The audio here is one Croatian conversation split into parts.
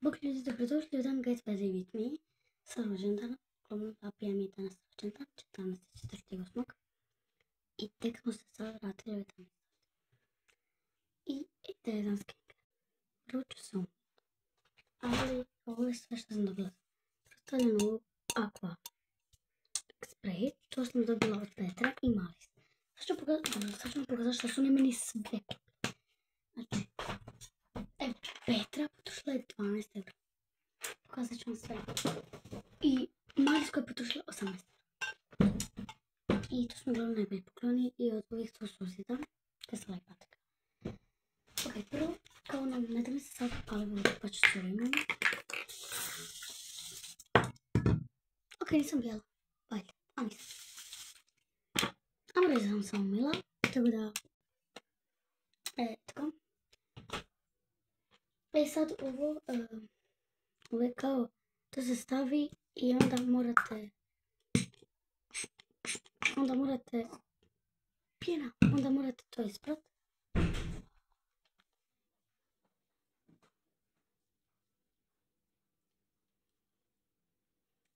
Bog ljudi, dobrodošli u dan Get Busy With Me sa rođendanom. Uglavnom, papija mi je danas rođendan, 14.48. I tek smo se sad vratili u 11. I ide jedan skincare. Prvo ću se umiti. Ali ovo je sve što sam dobila. Prostavljeno u Aqua spray. To sam dobila od Petra i Maris. Sad ću vam pokazati što su oni meni sve kupili. Znači, evo, Petra potrošila je 12 € Pokazat ću vam sve. I Maris koja je potrošila 18 €. I to smo uglavnom najbolji pokloni i od ovih to susjeda. Tesla i patika. Ok, prvo, kao nam ne da mi se sad pali vodu, pa ću se ovim. Ok, nisam bijela. Valjda, a nisam. Amore sam se umila, tako da... tako. E sad ovo je kao, to se stavi i onda morate, pjena, onda morate to isprat.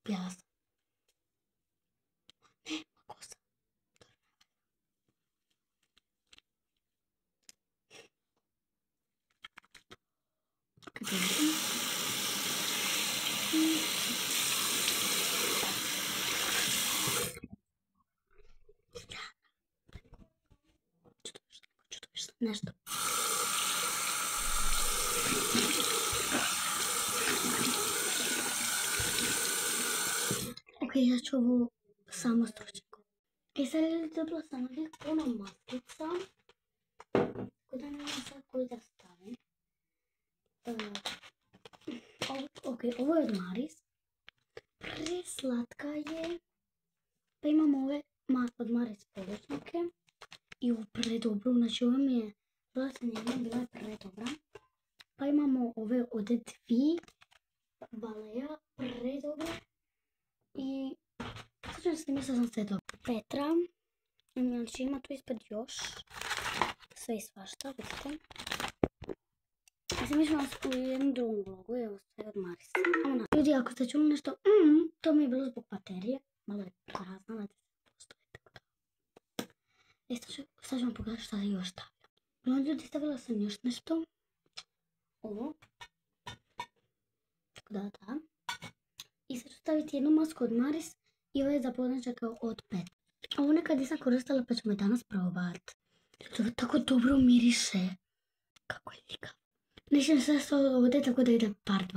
Bijela sam. Ne, kosa. Nešto. Ok, ja ću ovo samo stručnjako. I sad je dobila sam ovdje puno maskica. Tako da ne znam sad koju da stavim. Ok, ovo je od Maris. Preslatka je. Pa imamo ove od Maris površnjake. I ovo predobro, znači ovo mi je bila je predobra. Pa imamo ove od dvi Baleja, predobre. I sad ću se mislila sam sve dobro. Petra, znači ima tu ispred još sve i svašta, vidite. Ja sam mislila u jednom drugom vlogu, evo sve od Maris. Ljudi, ako ste čuli nešto, to mi je bilo zbog baterije, malo je prazna, da postoje tako da. Sad ću vam pogledati šta je još stavila. Ljudi, stavila sam još nešto. Ovo. Tako da. I sad ću staviti jednu masku od Maris i ovo je za podnećaka od Petra. Ovo nekad nisam koristila pa ćemo je danas probati. To tako dobro miriše. Kako je lika. Nećem sve ovdje tako da ide par 2.